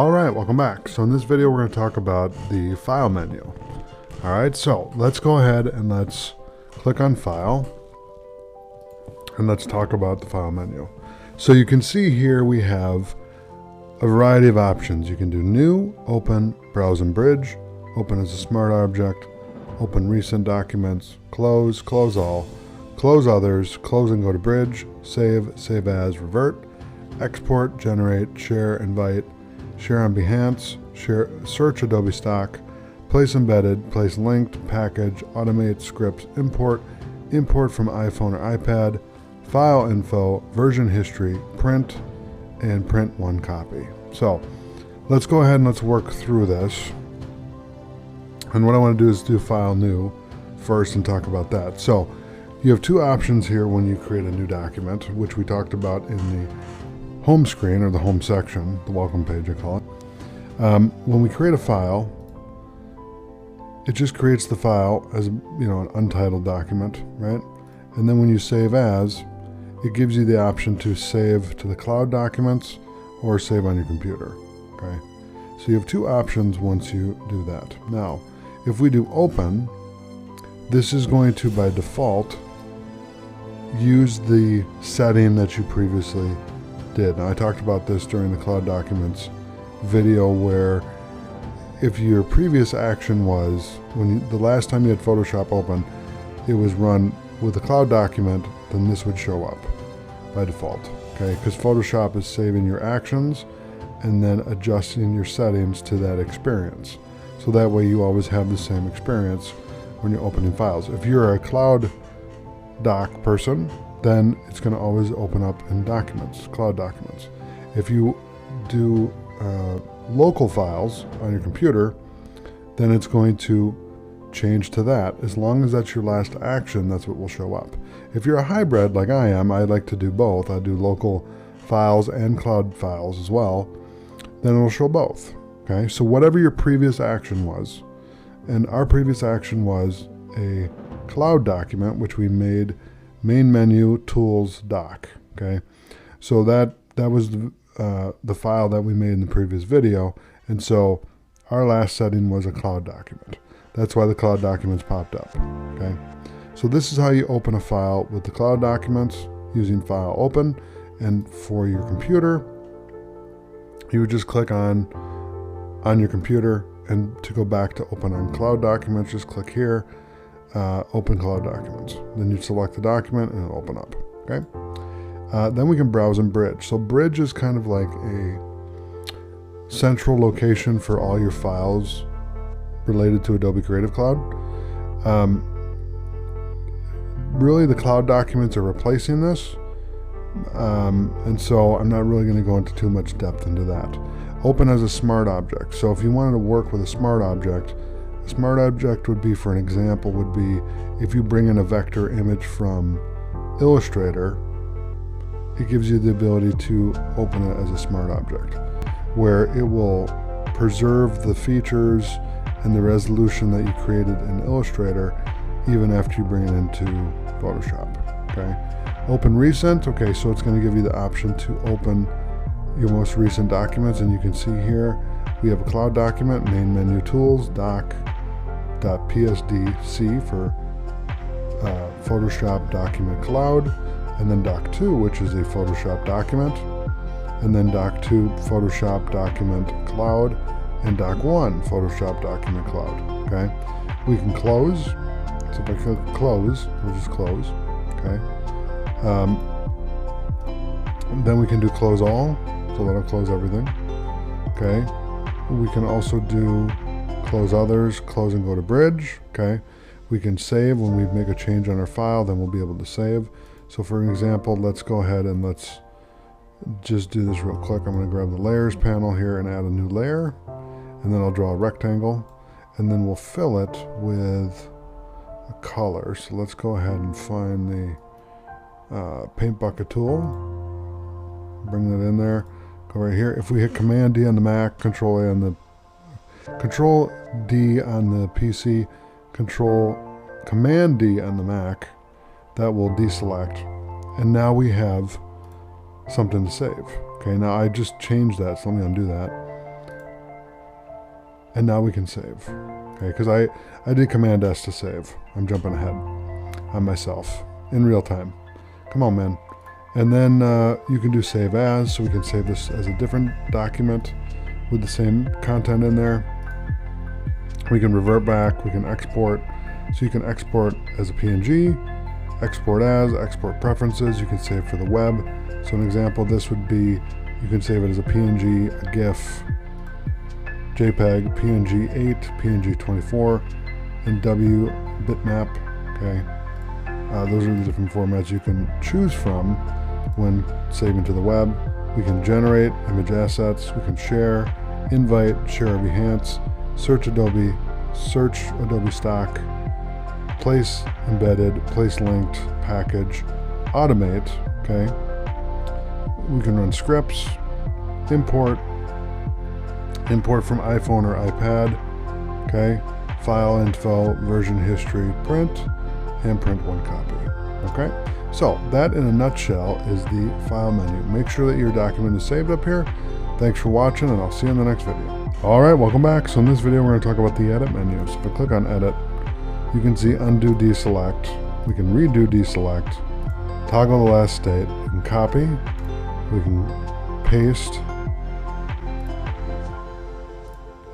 Alright, welcome back. So in this video we're going to talk about the file menu. Alright, so let's go ahead and let's click on File and let's talk about the file menu. So you can see here we have a variety of options. You can do New, Open, Browse and Bridge, Open as a Smart Object, Open Recent Documents, Close, Close All, Close Others, Close and go to Bridge, Save, Save As, Revert, Export, Generate, Share, Invite, Share on Behance, Share, Search Adobe Stock, Place Embedded, Place Linked, Package, Automate, Scripts, Import, Import from iPhone or iPad, File Info, Version History, Print, and Print one copy. So let's go ahead and let's work through this. And what I want to do is do File New first and talk about that. So you have two options here when you create a new document, which we talked about in the home screen or the home section, the welcome page I call it. When we create a file, it just creates the file as an untitled document, right? And then when you save as, it gives you the option to save to the cloud documents or save on your computer, okay? So you have two options once you do that. Now, if we do open, this is going to by default use the setting that you previously did. Now I talked about this during the Cloud Documents video, where if your previous action was, the last time you had Photoshop open, it was run with a Cloud document, then this would show up by default, okay? Because Photoshop is saving your actions and then adjusting your settings to that experience. So that way you always have the same experience when you're opening files. If you're a Cloud Doc person, then it's going to always open up in Documents, Cloud Documents. If you do local files on your computer, then it's going to change to that. As long as that's your last action, that's what will show up. If you're a hybrid like I am, I like to do both. I do local files and cloud files as well. Then it'll show both. Okay, so whatever your previous action was, and our previous action was a cloud document, which we made main menu tools doc. Okay, so that was the file that we made in the previous video, and so our last setting was a cloud document. That's why the cloud documents popped up. Okay, so this is how you open a file with the cloud documents using File Open. And for your computer, you would just click on your computer, and to go back to open on cloud documents, just click here, open cloud documents. Then you select the document and it'll open up, okay? Then we can browse and bridge. So bridge is kind of like a central location for all your files related to Adobe Creative Cloud. Really the cloud documents are replacing this. And so I'm not really going to go into too much depth into that. Open as a smart object. So if you wanted to work with a smart object would be, for an example, would be if you bring in a vector image from Illustrator, it gives you the ability to open it as a smart object, where it will preserve the features and the resolution that you created in Illustrator even after you bring it into Photoshop, okay? Open recent, okay, so it's going to give you the option to open your most recent documents, and you can see here we have a cloud document, main menu tools, doc.psdc for Photoshop document cloud, and then doc2, which is a Photoshop document, and then doc2 Photoshop document cloud, and doc1 Photoshop document cloud, okay? We can close, so if I click close, we'll just close, okay? Then we can do close all, so that'll close everything, okay? We can also do close others, close and go to bridge, okay? We can save when we make a change on our file, then we'll be able to save. So for an example, let's go ahead and let's just do this real quick. I'm going to grab the layers panel here and add a new layer, and then I'll draw a rectangle, and then we'll fill it with a color. So let's go ahead and find the paint bucket tool, bring that in there, go right here. If we hit Command D on the Mac, Control D on the PC, Command D on the Mac, that will deselect, and now we have something to save. Okay, now I just changed that, so let me undo that. And now we can save. Okay, because I did Command S to save. I'm jumping ahead on myself in real time. Come on, man. And then you can do save as, so we can save this as a different document with the same content in there. We can revert back, we can export. So you can export as a PNG, export as, export preferences, you can save for the web. So an example of this would be, you can save it as a PNG, a GIF, JPEG, PNG 8, PNG 24, and W bitmap, okay? Those are the different formats you can choose from when saving to the web. We can generate image assets, we can share, invite, share or behance, search Adobe stock, place embedded, place linked, package, automate, okay? We can run scripts, import from iPhone or iPad, okay? File info, version history, print, and print one copy, okay? So that in a nutshell is the file menu. Make sure that your document is saved up here. Thanks for watching, and I'll see you in the next video. All right, welcome back. So in this video, we're going to talk about the edit menu. So if I click on edit, you can see undo deselect. We can redo deselect, toggle the last state. We can copy, we can paste,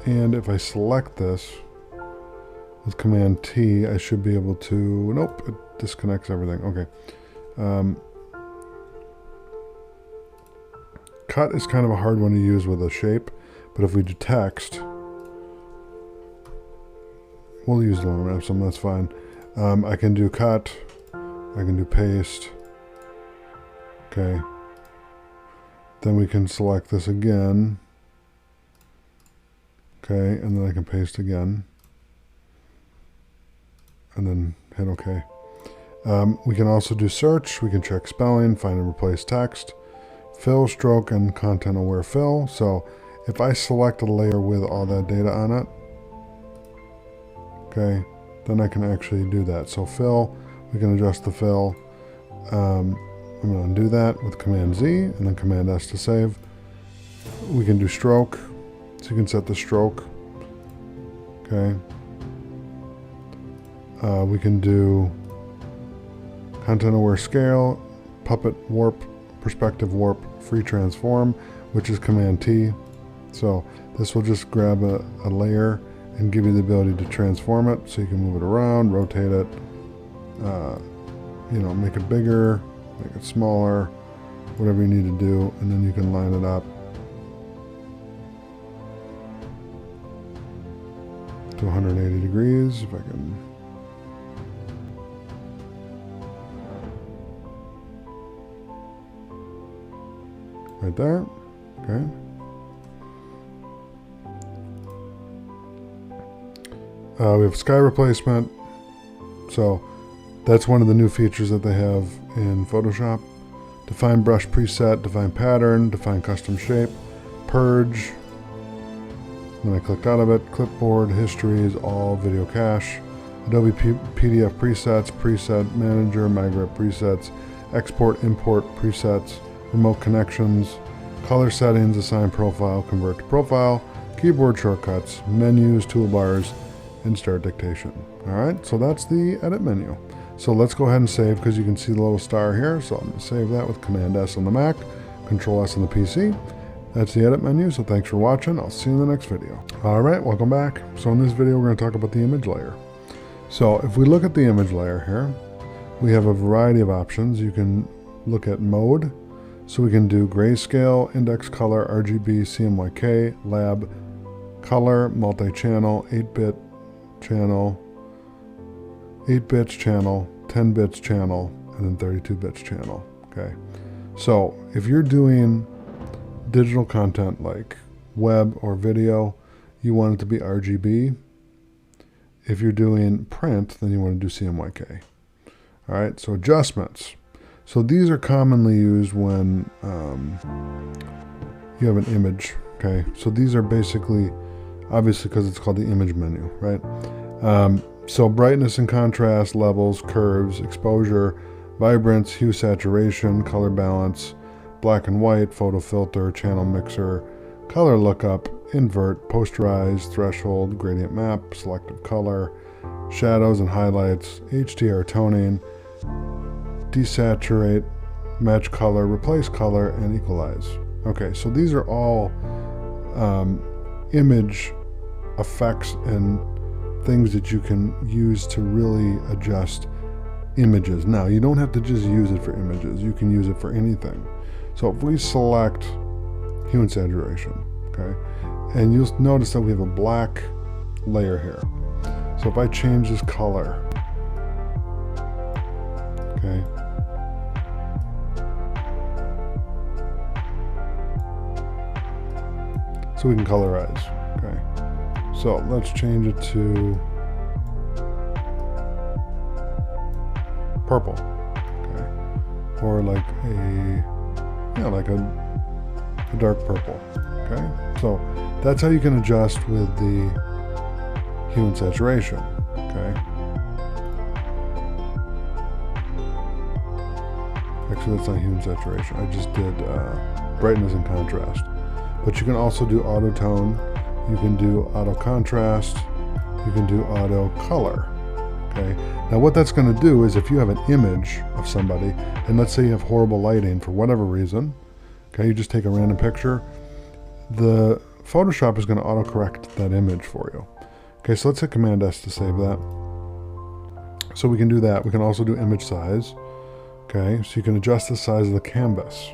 and if I select this with Command T, I should be able to, nope, it disconnects everything. Okay. Cut is kind of a hard one to use with a shape, but if we do text, we'll use the line so that's fine. I can do cut, I can do paste, okay. Then we can select this again, okay, and then I can paste again, and then hit OK. We can also do search, we can check spelling, find and replace text, fill, stroke, and content aware fill. So if I select a layer with all that data on it, okay, then I can actually do that. So fill, we can adjust the fill. I'm going to undo that with Command Z and then Command S to save. We can do stroke, so you can set the stroke, okay. We can do content aware scale, puppet warp, perspective warp, free transform, which is Command T. So this will just grab a layer and give you the ability to transform it, so you can move it around, rotate it, you know, make it bigger, make it smaller, whatever you need to do, and then you can line it up to 180 degrees, if I can. Right there, okay. We have sky replacement, so that's one of the new features that they have in Photoshop. Define brush preset, define pattern, define custom shape, purge. Then I clicked out of it. Clipboard, histories, all video cache, Adobe PDF presets, preset manager, migrate presets, export, import presets, remote connections, color settings, assign profile, convert to profile, keyboard shortcuts, menus, toolbars, and start dictation. All right, so that's the edit menu. So let's go ahead and save, because you can see the little star here. So I'm going to save that with Command S on the Mac, Control S on the PC. That's the edit menu, so thanks for watching. I'll see you in the next video. All right, welcome back. So in this video, we're going to talk about the image layer. So if we look at the image layer here, we have a variety of options. You can look at mode. So we can do grayscale, index color, RGB, CMYK, lab, color, multi-channel, 8-bit channel, 8 bits channel, 10 bits channel, and then 32 bits channel, okay? So if you're doing digital content like web or video, you want it to be RGB. If you're doing print, then you want to do CMYK. All right, so adjustments. So these are commonly used when you have an image, okay? So these are basically, obviously because it's called the image menu, right? So brightness and contrast, levels, curves, exposure, vibrance, hue, saturation, color balance, black and white, photo filter, channel mixer, color lookup, invert, posterize, threshold, gradient map, selective color, shadows and highlights, HDR toning, desaturate, match color, replace color, and equalize. Okay, so these are all image effects and things that you can use to really adjust images. Now, you don't have to just use it for images. You can use it for anything. So if we select hue and saturation, okay, and you'll notice that we have a black layer here. So if I change this color, okay, so we can colorize, okay. So let's change it to purple, okay, or like a dark purple, okay. So that's how you can adjust with the hue and saturation, okay. Actually, that's not hue and saturation. I just did brightness and contrast. But you can also do auto tone, you can do auto contrast, you can do auto color, okay. Now what that's going to do is if you have an image of somebody, and let's say you have horrible lighting for whatever reason, okay, you just take a random picture, the Photoshop is going to autocorrect that image for you. Okay, so let's hit Command S to save that. So we can do that. We can also do image size. Okay, so you can adjust the size of the canvas.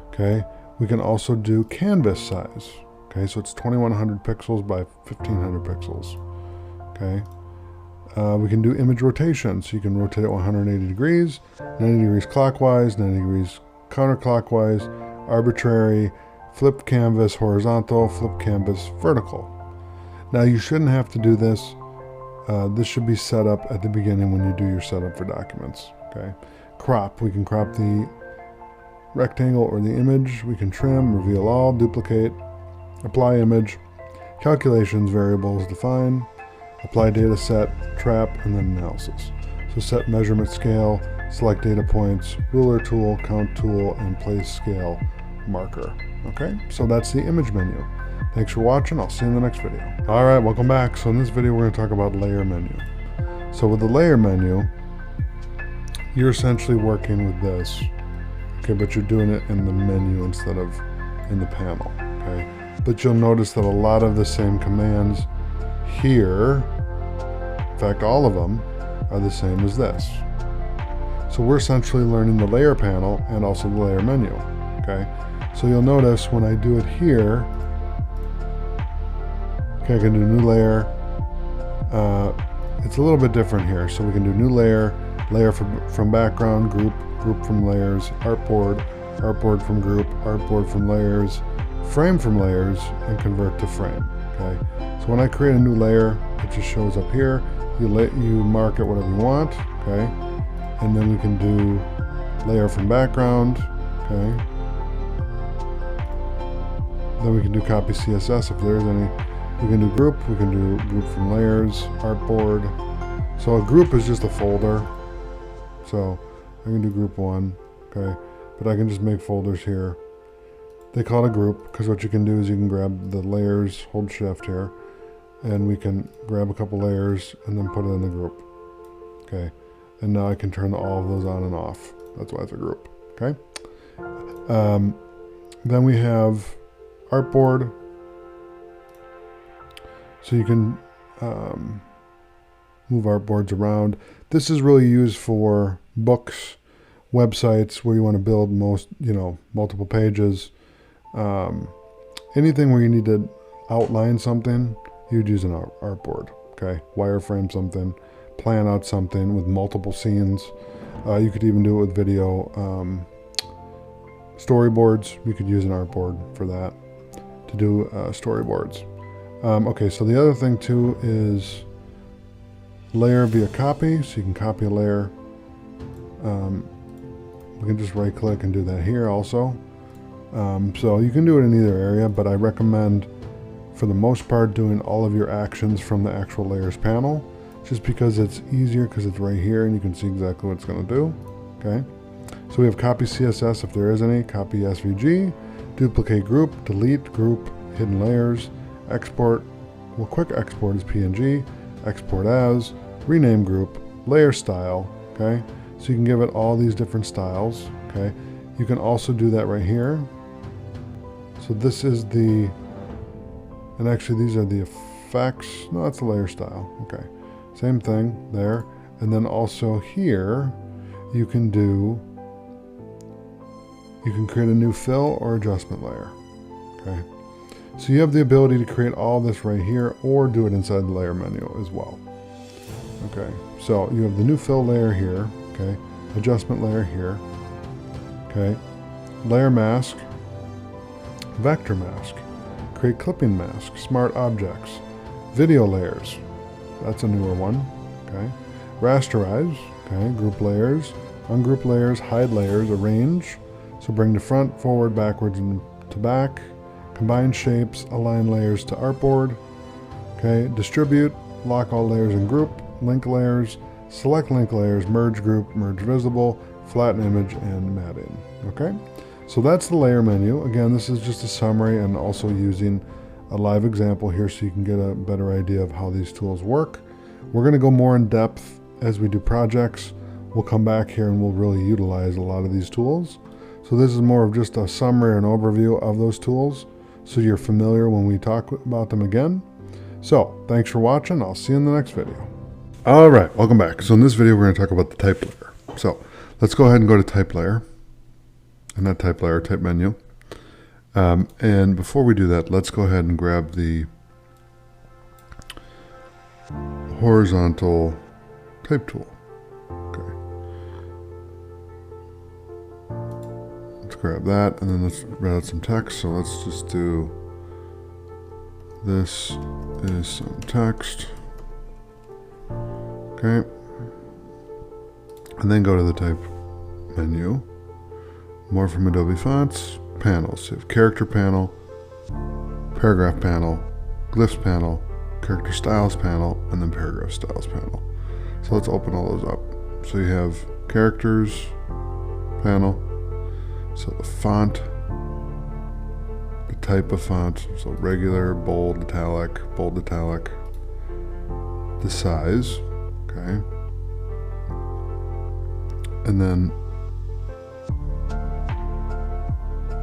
Okay, we can also do canvas size. Okay, so it's 2100 pixels by 1500 pixels. Okay, we can do image rotation. So you can rotate it 180 degrees, 90 degrees clockwise, 90 degrees counterclockwise, arbitrary, flip canvas horizontal, flip canvas vertical. Now you shouldn't have to do this. This should be set up at the beginning when you do your setup for documents. Okay, crop, we can crop the rectangle or the image. We can trim, reveal all, duplicate, apply image, calculations, variables, define, apply data set, trap, and then analysis. So set measurement scale, select data points, ruler tool, count tool, and place scale marker. Okay, so that's the image menu. Thanks for watching. I'll see you in the next video. All right, welcome back. So in this video, we're going to talk about layer menu. So with the layer menu, you're essentially working with this, okay, but you're doing it in the menu instead of in the panel, okay? But you'll notice that a lot of the same commands here, in fact, all of them are the same as this. So we're essentially learning the layer panel and also the layer menu, okay? So you'll notice when I do it here, okay, I can do new layer. It's a little bit different here. So we can do new layer, layer from background, group from layers, artboard from group, artboard from layers, frame from layers, and convert to frame, okay? So when I create a new layer, it just shows up here. You mark it whatever you want, okay? And then we can do layer from background, okay? Then we can do copy CSS if there's any. We can do group, we can do group from layers, artboard. So a group is just a folder. So I can do group one, okay? But I can just make folders here. They call it a group because what you can do is you can grab the layers, hold shift here, and we can grab a couple layers and then put it in the group, okay? And now I can turn all of those on and off. That's why it's a group, okay? Then we have artboard. So you can move artboards around. This is really used for books, websites where you want to build multiple pages. Anything where you need to outline something, you'd use an artboard, okay? Wireframe something, plan out something with multiple scenes. You could even do it with video. Storyboards, you could use an artboard for that, to do storyboards. Okay, so the other thing too is layer via copy. So you can copy a layer. We can just right click and do that here also. So you can do it in either area, but I recommend for the most part doing all of your actions from the actual layers panel, just because it's easier because it's right here and you can see exactly what it's going to do. Okay, so we have copy CSS if there is any, copy SVG, duplicate group, delete group, hidden layers, export, well, quick export is PNG, export as, rename group, layer style, okay? So you can give it all these different styles, okay? You can also do that right here. So this is the, and actually these are the effects. No, that's the layer style, okay. Same thing there. And then also here, you can create a new fill or adjustment layer, okay? So you have the ability to create all this right here or do it inside the layer menu as well. Okay, so you have the new fill layer here, okay, adjustment layer here, okay, layer mask, vector mask, create clipping mask, smart objects, video layers, that's a newer one, okay, rasterize, okay, group layers, ungroup layers, hide layers, arrange, so bring to front, forward, backwards, and to back, combine shapes, align layers to artboard, okay, distribute, lock all layers in group, link layers, select link layers, merge group, merge visible, flatten image, and matting, okay? So that's the layer menu. Again, this is just a summary and also using a live example here so you can get a better idea of how these tools work. We're gonna go more in depth as we do projects. We'll come back here and we'll really utilize a lot of these tools. So this is more of just a summary and overview of those tools so you're familiar when we talk about them again. So thanks for watching. I'll see you in the next video. All right, welcome back. So in this video, we're going to talk about the type layer. So let's go ahead and go to type layer, and not type layer, type menu. And before we do that, let's go ahead and grab the horizontal type tool. Okay. Let's grab that, and then let's write out some text. So let's just do, this is some text. Okay, and then go to the type menu, more from Adobe Fonts, panels. So you have character panel, paragraph panel, glyphs panel, character styles panel, and then paragraph styles panel. So let's open all those up. So you have characters panel, so the font, the type of font, so regular, bold, italic, the size, okay, and then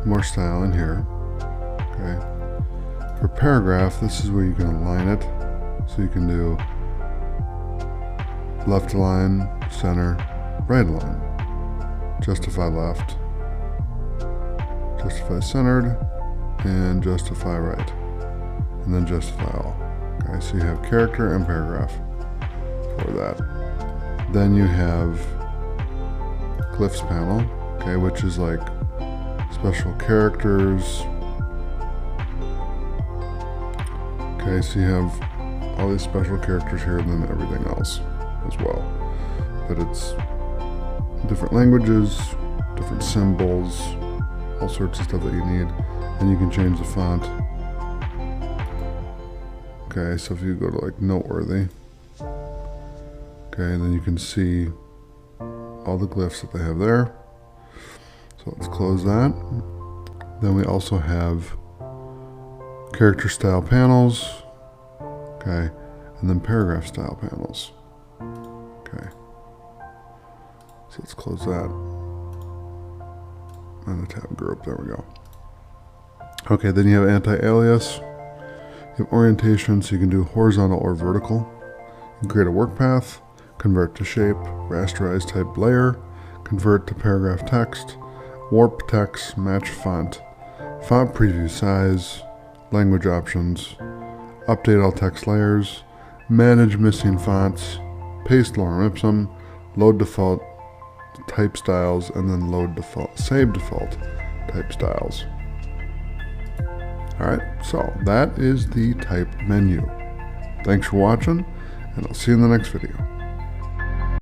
more style in here, okay. For paragraph, this is where you can align it, so you can do left align, center, right align, justify left, justify centered, and justify right, and then justify all. Okay, so you have character and paragraph for that. Then you have glyphs panel, okay, which is like special characters. Okay, so you have all these special characters here and then everything else as well. But it's different languages, different symbols, all sorts of stuff that you need. And you can change the font. Okay, so if you go to like noteworthy, okay, then you can see all the glyphs that they have there. So let's close that. Then we also have character style panels, okay, and then paragraph style panels. Okay, so let's close that. And the tab group, there we go. Okay, then you have anti-alias. You have orientation, so you can do horizontal or vertical. You can create a work path, convert to shape, rasterize type layer, convert to paragraph text, warp text, match font, font preview size, language options, update all text layers, manage missing fonts, paste lorem ipsum, load default type styles, and then load default, save default type styles. Alright, so that is the type menu. Thanks for watching, and I'll see you in the next video.